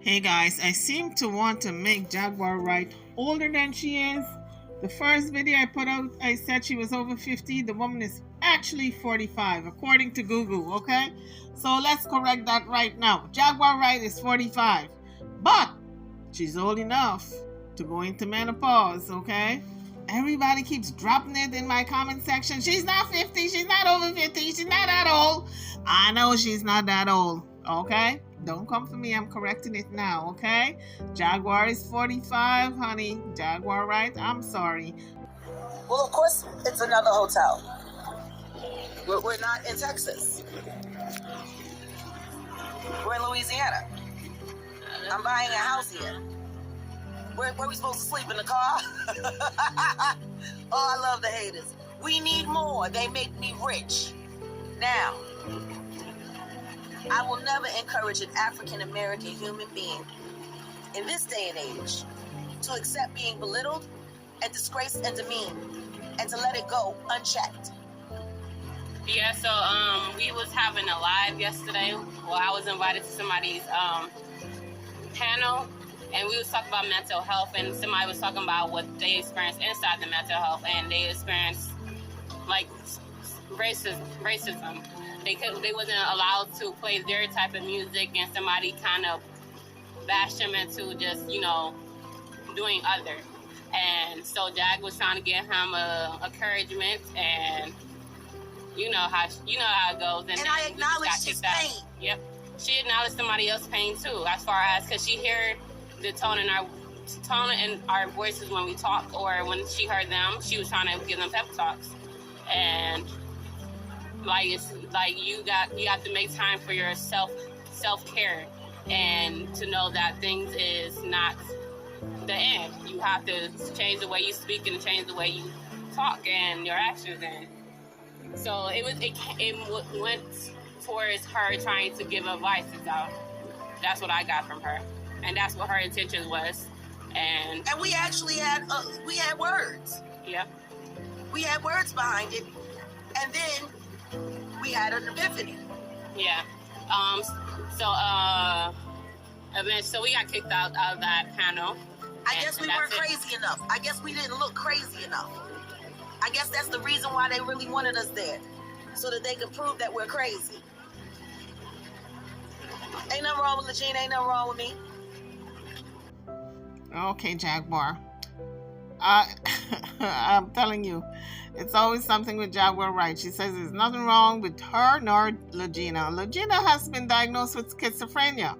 Hey guys, I seem to want to make Jaguar right older than she is. The first video I put out, I said she was over 50. The woman is actually 45, according to Google, okay? So let's correct that right now. Jaguar Wright is 45, but she's old enough to go into menopause, okay? Everybody keeps dropping it in my comment section. She's not 50, she's not over 50, she's not that old. I know she's not that old, okay? Don't come for me, I'm correcting it now, okay? Jaguar is 45, honey. Jaguar, right? I'm sorry. Well, of course, it's another hotel. We're not in Texas. We're in Louisiana. I'm buying a house here. Where are we supposed to sleep, in the car? Oh, I love the haters. We need more. They make me rich. Now, I will never encourage an African-American human being in this day and age to accept being belittled and disgraced and demeaned and to let it go unchecked. Yeah, so we was having a live yesterday. Well, I was invited to somebody's panel, and we was talking about mental health, and somebody was talking about what they experienced inside the mental health, and they experienced like racism. They wasn't allowed to play their type of music, and somebody kind of bashed them into just doing other. And so Jag was trying to give him a encouragement, and you know how it goes. And I acknowledged his pain. Yep, she acknowledged somebody else's pain too, as far as because she heard the tone in our voices when we talk, or when she heard them, she was trying to give them pep talks. And it's like you have to make time for your self-care, and to know that things is not the end. You have to change the way you speak and change the way you talk and your actions. And so it went towards her trying to give advice. So that's what I got from her, and that's what her intention was. And we actually had words. Yeah. We had words behind it, and then we had an epiphany. Yeah. So we got kicked out of that panel. I guess we weren't crazy enough. I guess we didn't look crazy enough. I guess that's the reason why they really wanted us there, so that they could prove that we're crazy. Ain't nothing wrong with Regina. Ain't nothing wrong with me. Okay, Jaguar. I'm telling you, it's always something with Jaguar Wright. She says there's nothing wrong with her nor Lagena. Lagena has been diagnosed with schizophrenia.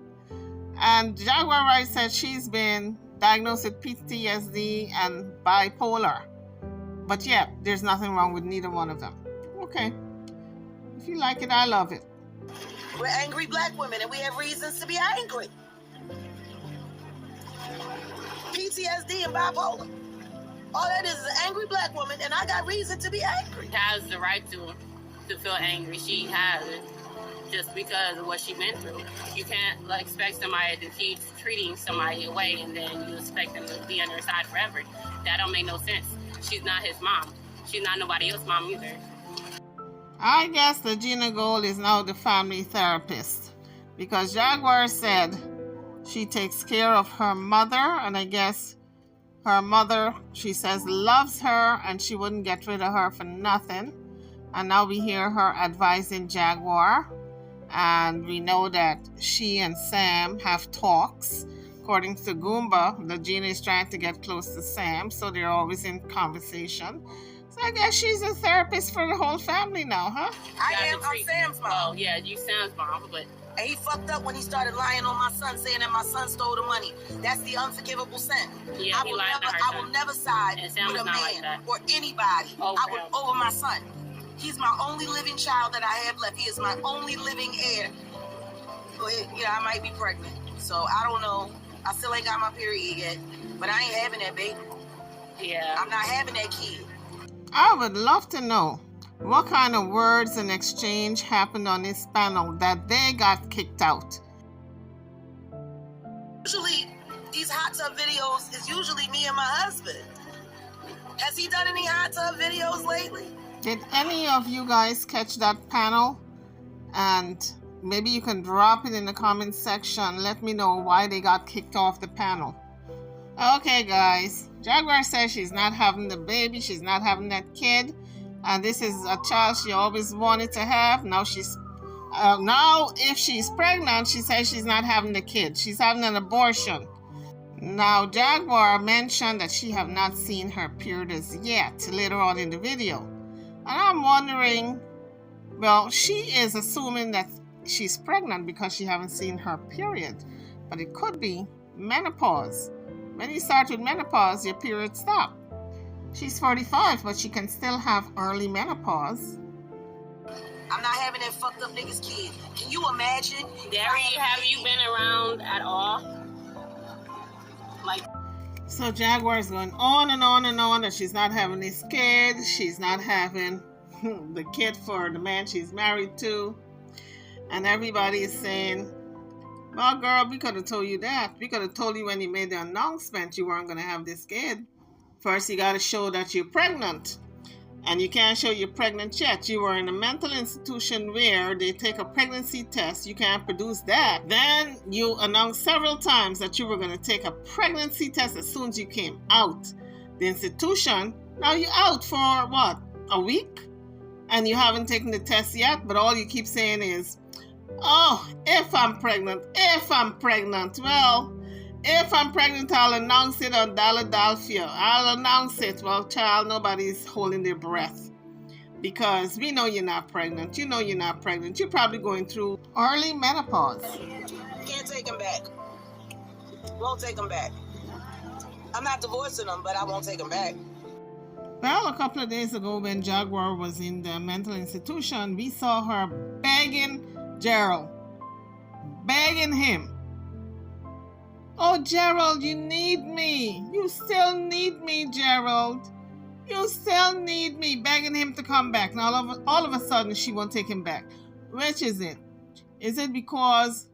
And Jaguar Wright says she's been diagnosed with PTSD and bipolar. But yeah, there's nothing wrong with neither one of them. Okay. If you like it, I love it. We're angry black women, and we have reasons to be angry. PTSD and bipolar. All that is an angry black woman, and I got reason to be angry. She has the right to feel angry. She has it, just because of what she went through. You can't expect somebody to keep treating somebody away, and then you expect them to be on your side forever. That don't make no sense. She's not his mom. She's not nobody else's mom either. I guess Regina Gold is now the family therapist, because Jaguar said she takes care of her mother, and I guess her mother, she says, loves her and she wouldn't get rid of her for nothing. And now we hear her advising Jaguar, and we know that she and Sam have talks. According to Goomba, Regina is trying to get close to Sam, so they're always in conversation. So I guess she's a therapist for the whole family now, huh? I'm Sam's mom. Oh, yeah, you Sam's mom, but... And he fucked up when he started lying on my son, saying that my son stole the money. That's the unforgivable sin. Yeah, I will never side with a man or anybody over my son. He's my only living child that I have left. He is my only living heir. I might be pregnant, so I don't know. I still ain't got my period yet, but I ain't having that baby. Yeah. I'm not having that kid. I would love to know what kind of words and exchange happened on this panel that they got kicked out. Usually, these hot tub videos is usually me and my husband. Has he done any hot tub videos lately? Did any of you guys catch that panel? And maybe you can drop it in the comment section. Let me know why they got kicked off the panel. Okay, guys. Jaguar says she's not having the baby. She's not having that kid. And this is a child she always wanted to have. Now if she's pregnant, she says she's not having the kid. She's having an abortion. Now, Jaguar mentioned that she have not seen her period as yet later on in the video. And I'm wondering, well, she is assuming that she's pregnant because she haven't seen her period. But it could be menopause. When you start with menopause, your period stops. She's 45, but she can still have early menopause. I'm not having that fucked up nigga's kid. Can you imagine? Derry, have you been around at all? So Jaguar is going on and on and on that she's not having this kid. She's not having the kid for the man she's married to. And everybody is saying, well, girl, we could have told you that. We could have told you when you made the announcement you weren't going to have this kid. First, you got to show that you're pregnant. And you can't show you're pregnant yet. You were in a mental institution where they take a pregnancy test. You can't produce that. Then you announced several times that you were going to take a pregnancy test as soon as you came out the institution. Now you're out for what? A week? And you haven't taken the test yet, but all you keep saying is, oh, if I'm pregnant. Well, if I'm pregnant, I'll announce it on Philadelphia. I'll announce it. Well, child, nobody's holding their breath because we know you're not pregnant. You know you're not pregnant. You're probably going through early menopause. Can't take him back. Won't take him back. I'm not divorcing him, but I won't take him back. Well, a couple of days ago when Jaguar was in the mental institution, we saw her begging Gerald. Begging him. Oh, Gerald, you need me. You still need me, Gerald. You still need me. Begging him to come back. Now, all of a sudden, she won't take him back. Which is it? Is it because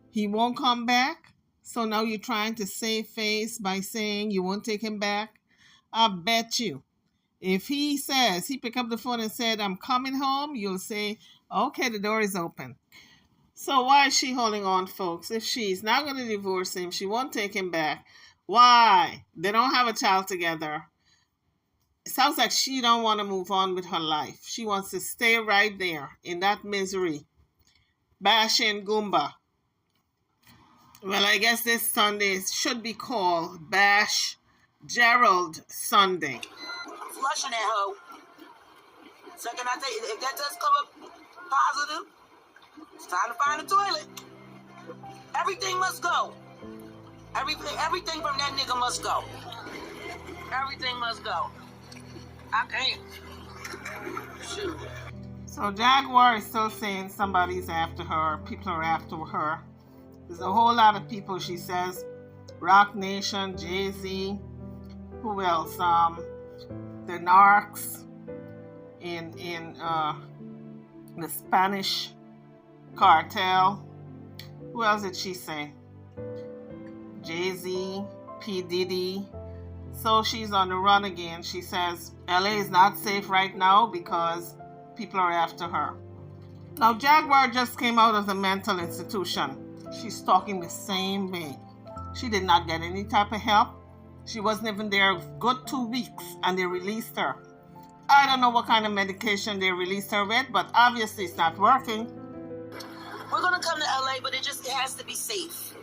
he won't come back? So now you're trying to save face by saying you won't take him back? I bet you. If he says, he picked up the phone and said, I'm coming home, you'll say, okay, the door is open. So why is she holding on, folks? If she's not going to divorce him, she won't take him back. Why? They don't have a child together. It sounds like she don't want to move on with her life. She wants to stay right there in that misery. Bashing Goomba. Well, I guess this Sunday should be called Bash Gerald Sunday. Flushing that hoe. Second, I tell you, if that does come up positive, it's time to find a toilet. Everything must go. Everything from that nigga must go. Everything must go. I can't. Shoot. So Jaguar is still saying somebody's after her. People are after her. There's a whole lot of people, she says. Rock Nation, Jay-Z. Who else? The narcs in the Spanish cartel. Who else did she say? Jay-Z, P. Diddy. So she's on the run again. She says LA is not safe right now because people are after her. Now Jaguar just came out of the mental institution. She's talking the same way. She did not get any type of help. She wasn't even there a good 2 weeks and they released her. I don't know what kind of medication they released her with, but obviously it's not working. We're gonna come to LA, but it has to be safe.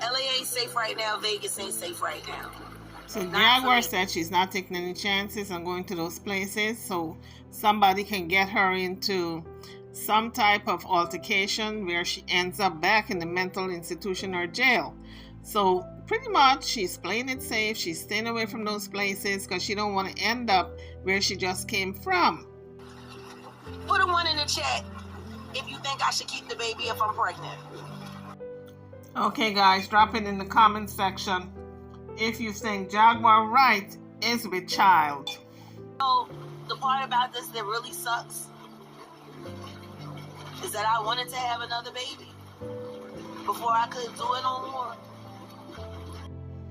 LA ain't safe right now. Vegas ain't safe right now. So Jaguar said she's not taking any chances on going to those places, so somebody can get her into some type of altercation where she ends up back in the mental institution or jail. So pretty much she's playing it safe. She's staying away from those places because she don't want to end up where she just came from. Put a 1 in the chat if you think I should keep the baby if I'm pregnant. Okay, guys, drop it in the comment section if you think Jaguar Right is with child. So the part about this that really sucks is that I wanted to have another baby before I could do it no more.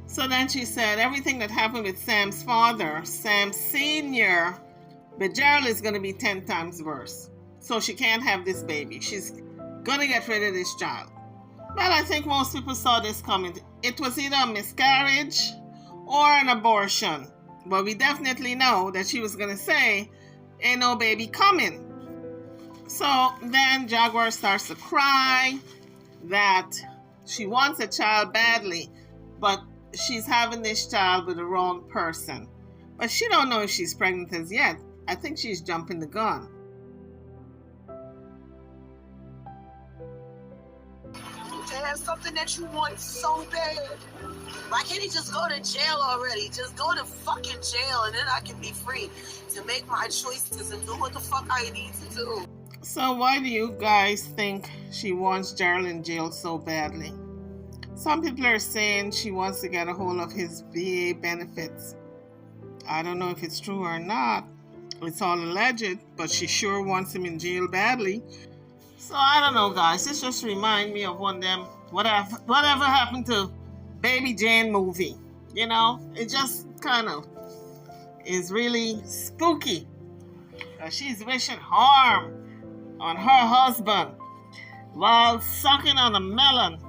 So then she said everything that happened with Sam's father, Sam Sr., but Gerald is going to be 10 times worse. so she can't have this baby. She's gonna get rid of this child. Well, I think most people saw this coming. It was either a miscarriage or an abortion. But we definitely know that she was gonna say, ain't no baby coming. So then Jaguar starts to cry that she wants a child badly, but she's having this child with the wrong person. But she don't know if she's pregnant as yet. I think she's jumping the gun. To have something that you want so bad. Why can't he just go to jail already? Just go to fucking jail and then I can be free to make my choices and do what the fuck I need to do. So why do you guys think she wants Gerald in jail so badly? Some people are saying she wants to get a hold of his VA benefits. I don't know if it's true or not. It's all alleged, but she sure wants him in jail badly. So I don't know, guys. This just reminds me of one of them, whatever happened to Baby Jane movie. You know, it just kind of is really spooky. She's wishing harm on her husband while sucking on a melon.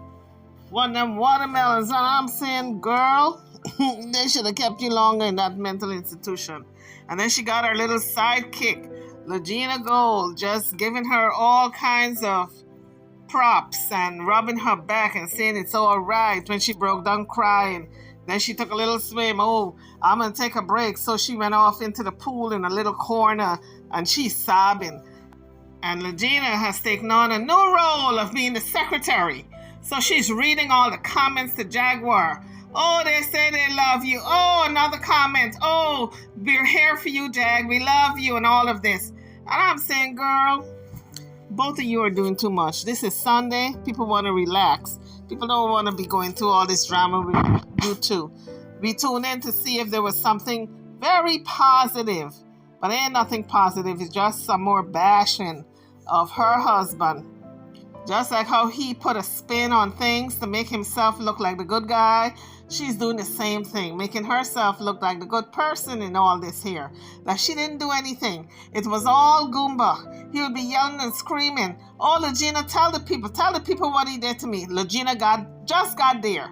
One of them watermelons. And I'm saying, girl, they should have kept you longer in that mental institution. And then she got her little sidekick, Lagena Gold, just giving her all kinds of props and rubbing her back and saying it's all right when she broke down crying. Then she took a little swim. Oh, I'm going to take a break. So she went off into the pool in a little corner and she's sobbing. And Lagena has taken on a new role of being the secretary. So she's reading all the comments to Jaguar. Oh, they say they love you. Oh, another comment. Oh, we're here for you, Jag. We love you and all of this. And I'm saying, girl, both of you are doing too much. This is Sunday. People want to relax. People don't want to be going through all this drama with you too. We tune in to see if there was something very positive. But ain't nothing positive. It's just some more bashing of her husband. Just like how he put a spin on things to make himself look like the good guy, she's doing the same thing, making herself look like the good person in all this here. That she didn't do anything. It was all Goomba. He would be yelling and screaming. Oh, Lagena, tell the people what he did to me. Lagena just got there.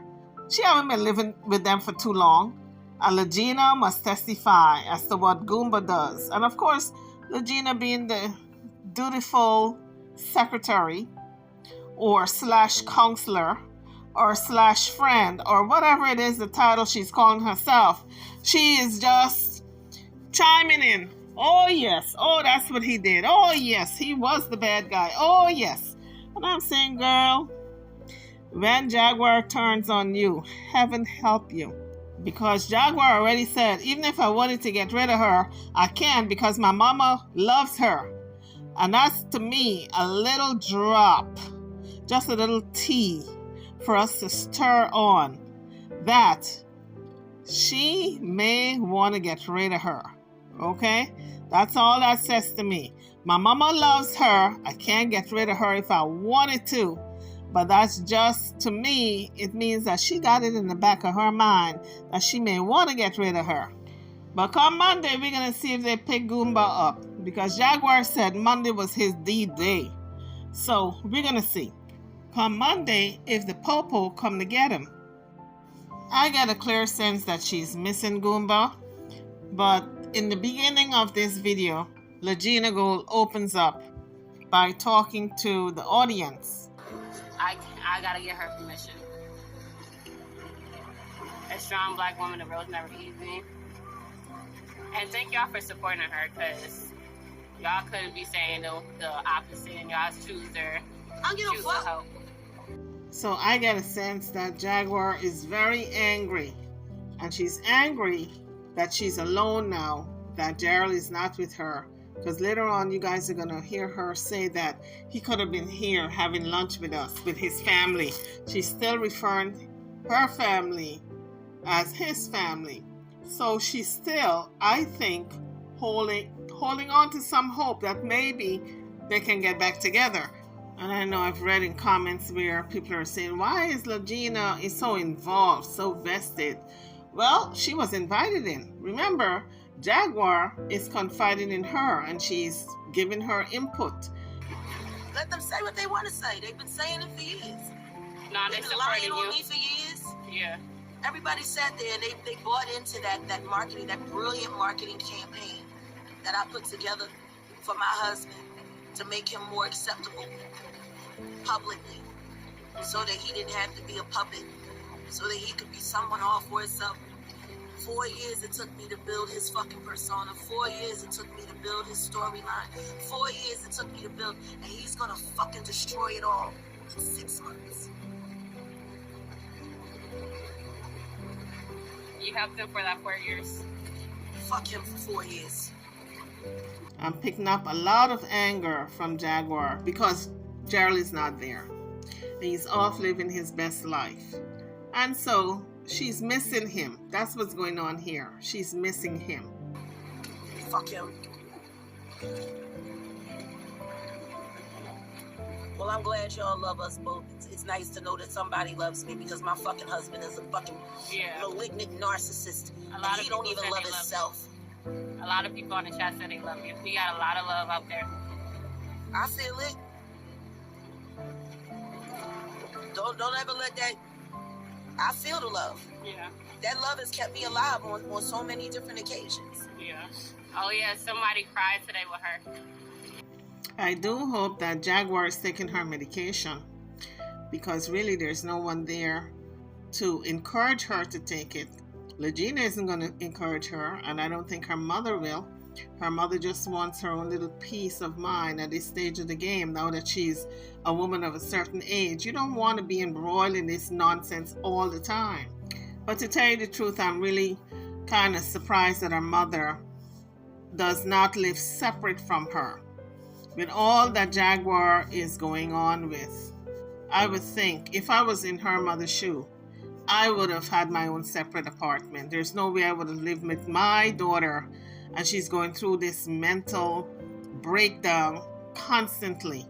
She haven't been living with them for too long. And Lagena must testify as to what Goomba does. And of course, Lagena being the dutiful secretary or / counselor or / friend or whatever it is the title she's calling herself, she is just chiming in. Oh yes, oh that's what he did. Oh yes, he was the bad guy. Oh yes. And I'm saying, girl, when Jaguar turns on you, heaven help you. Because Jaguar already said, even if I wanted to get rid of her, I can because my mama loves her. And that's, to me, a little drop, just a little tea for us to stir on that she may want to get rid of her. Okay? That's all that says to me. My mama loves her. I can't get rid of her if I wanted to. But that's just, to me, it means that she got it in the back of her mind that she may want to get rid of her. But come Monday, we're going to see if they pick Goomba up. Because Jaguar said Monday was his D-Day. So we're going to see. Come Monday, if the Popo come to get him. I get a clear sense that she's missing Goomba. But in the beginning of this video, Lagena Gold opens up by talking to the audience. I gotta get her permission. A strong black woman, the road's never easy. And thank y'all for supporting her, because y'all couldn't be saying the opposite, and y'all choose to help. So I get a sense that Jaguar is very angry. And she's angry that she's alone now, that Gerald is not with her. Because later on, you guys are going to hear her say that he could have been here having lunch with us, with his family. She's still referring her family as his family. So she's still, I think, holding on to some hope that maybe they can get back together. And I know I've read in comments where people are saying, why is Lagena so involved, so vested? Well, she was invited in. Remember, Jaguar is confiding in her and she's giving her input. Let them say what they want to say. They've been saying it for years. No, They've been lying on me for years. Yeah. Everybody sat there and they bought into that marketing, that brilliant marketing campaign that I put together for my husband to make him more acceptable publicly, so that he didn't have to be a puppet, so that he could be someone all for himself. 4 years it took me to build his fucking persona. 4 years it took me to build his storyline. 4 years it took me to build, and he's gonna fucking destroy it all in 6 months. You helped him for that 4 years. Fuck him for 4 years. I'm picking up a lot of anger from Jaguar because Gerald is not there. He's off living his best life. And so she's missing him. That's what's going on here. She's missing him. Fuck him. Well, I'm glad y'all love us both. It's nice to know that somebody loves me, because my fucking husband is a fucking malignant narcissist. And he don't even love himself. A lot of people on the chat said they love you. You got a lot of love out there. I feel it. Don't ever let that. I feel the love. Yeah. That love has kept me alive on so many different occasions. Yeah. Oh yeah, somebody cried today with her. I do hope that Jaguar is taking her medication, because really there's no one there to encourage her to take it. Lagena isn't going to encourage her, and I don't think her mother will. Her mother just wants her own little peace of mind at this stage of the game, now that she's a woman of a certain age. You don't want to be embroiled in this nonsense all the time. But to tell you the truth, I'm really kind of surprised that her mother does not live separate from her. With all that Jaguar is going on with, I would think if I was in her mother's shoe, I would have had my own separate apartment. There's no way I would have lived with my daughter and she's going through this mental breakdown constantly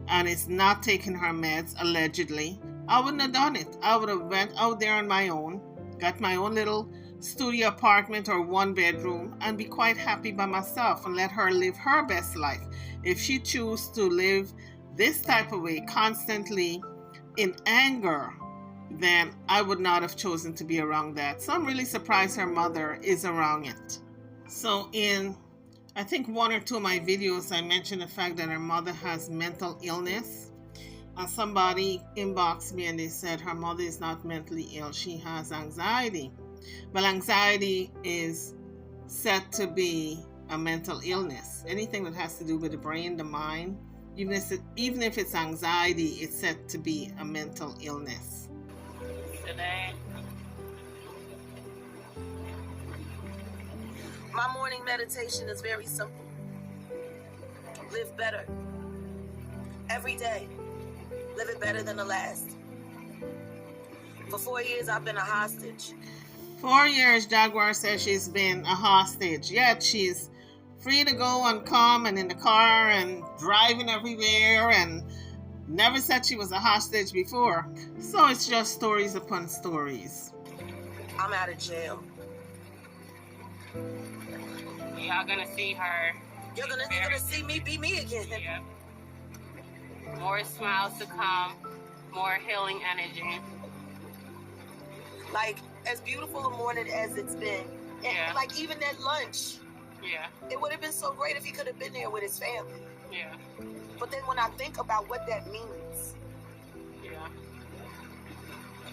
and it's not taking her meds, allegedly. I wouldn't have done it. I would have went out there on my own, got my own little studio apartment or 1 bedroom, and be quite happy by myself and let her live her best life. If she chooses to live this type of way, constantly in anger, then I would not have chosen to be around that. So I'm really surprised her mother is around it. So in, I think 1 or 2 of my videos, I mentioned the fact that her mother has mental illness. And somebody inboxed me and they said her mother is not mentally ill. She has anxiety. Well, anxiety is said to be a mental illness. Anything that has to do with the brain, the mind, even if it's anxiety, it's said to be a mental illness. Today. My morning meditation is very simple. Live better. Every day. Live it better than the last. For 4 years, I've been a hostage. 4 years, Jaguar says she's been a hostage. Yet she's free to go and come and in the car and driving everywhere, and never said she was a hostage before. So it's just stories upon stories. I'm out of jail. Y'all gonna see her. You're gonna see me be me again. Yeah. More smiles to come, more healing energy. Like, as beautiful a morning as it's been. And like, even that lunch. Yeah. It would have been so great if he could have been there with his family. Yeah. But then when I think about what that means. Yeah.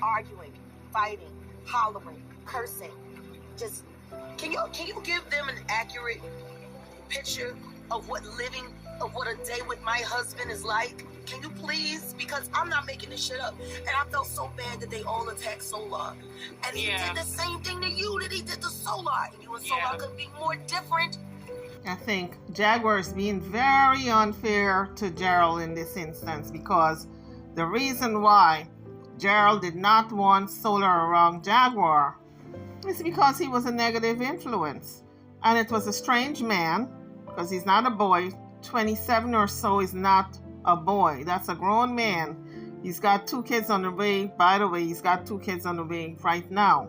Arguing, fighting, hollering, cursing. Just, can you give them an accurate picture of what a day with my husband is like? Can you please? Because I'm not making this shit up. And I felt so bad that they all attacked Solar. And he did the same thing to you that he did to Solar. And you and Solar couldn't be more different. I think Jaguar is being very unfair to Gerald in this instance, because the reason why Gerald did not want Solar around Jaguar is because he was a negative influence. And it was a strange man, because he's not a boy. 27 or so is not a boy. That's a grown man. He's got 2 kids on the way. By the way, he's got 2 kids on the way right now.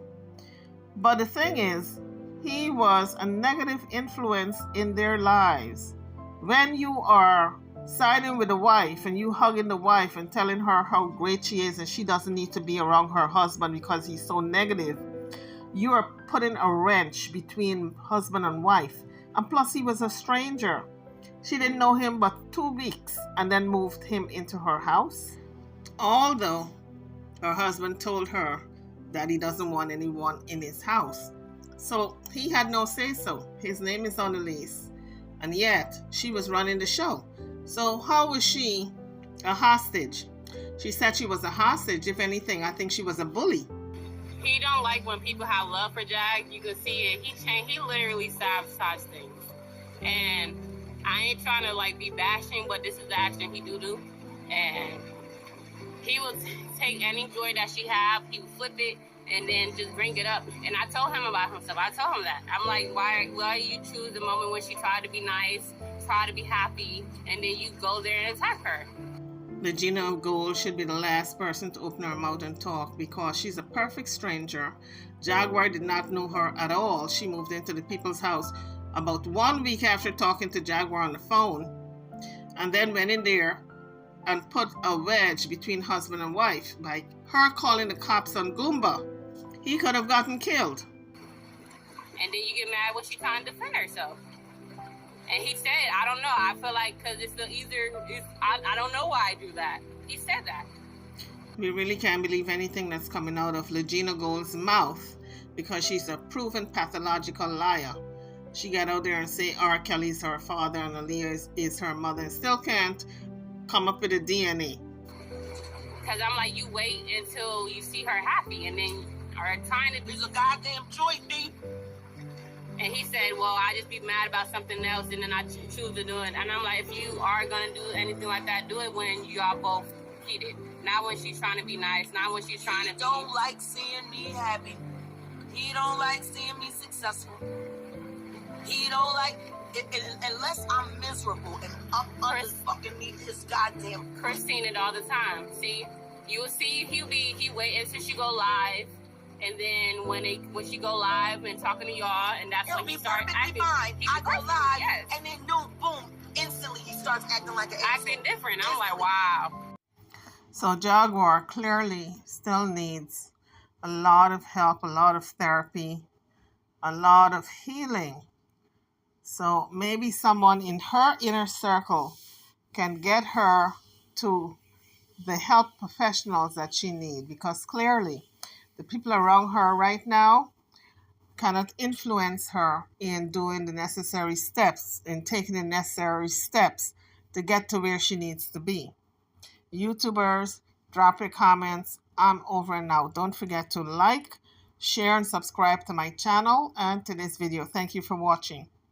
But the thing is, he was a negative influence in their lives. When you are siding with the wife and you hugging the wife and telling her how great she is and she doesn't need to be around her husband because he's so negative, you are putting a wrench between husband and wife. And plus, he was a stranger. She didn't know him but 2 weeks and then moved him into her house. Although her husband told her that he doesn't want anyone in his house. So he had no say-so. His name is on the lease. And yet, she was running the show. So how was she a hostage? She said she was a hostage. If anything, I think she was a bully. He don't like when people have love for Jag. You can see it. He literally sabotaged things. And I ain't trying to like be bashing, but this is the action he do. And he will take any joy that she have, he will flip it and then just bring it up. And I told him about himself. I told him that. I'm like, why you choose the moment when she tried to be nice, try to be happy, and then you go there and attack her? Regina of Gold should be the last person to open her mouth and talk because she's a perfect stranger. Jaguar did not know her at all. She moved into the people's house about 1 week after talking to Jaguar on the phone, and then went in there and put a wedge between husband and wife by her calling the cops on Goomba. He could have gotten killed. And then you get mad when she trying to defend herself. And he said, I don't know. I feel like because it's the easier, I don't know why I do that. He said that. We really can't believe anything that's coming out of Regina Gold's mouth because she's a proven pathological liar. She got out there and say R. Kelly's her father and Aaliyah is her mother and still can't come up with a DNA. Because I'm like, you wait until you see her happy and then are trying to do It's a goddamn choice, B. And he said, well, I just be mad about something else and then I choose to do it. And I'm like, if you are going to do anything like that, do it when y'all both heated. Not when she's trying to be nice, not when she's trying to be... He don't like seeing me happy. He don't like seeing me successful. He don't like... unless I'm miserable and up under fucking me his goddamn... Chris seen it all the time. See? You will see he wait until she go live. And then when she go live and talking to y'all, and that's when he starts acting. Fine. I go live, yes. and then boom, instantly he starts acting like an acting different. I'm like, wow. So Jaguar clearly still needs a lot of help, a lot of therapy, a lot of healing. So maybe someone in her inner circle can get her to the help professionals that she needs, because clearly the people around her right now cannot influence her in doing the necessary steps, in taking the necessary steps to get to where she needs to be. YouTubers, drop your comments. I'm over and out. Don't forget to like, share, and subscribe to my channel and to this video. Thank you for watching.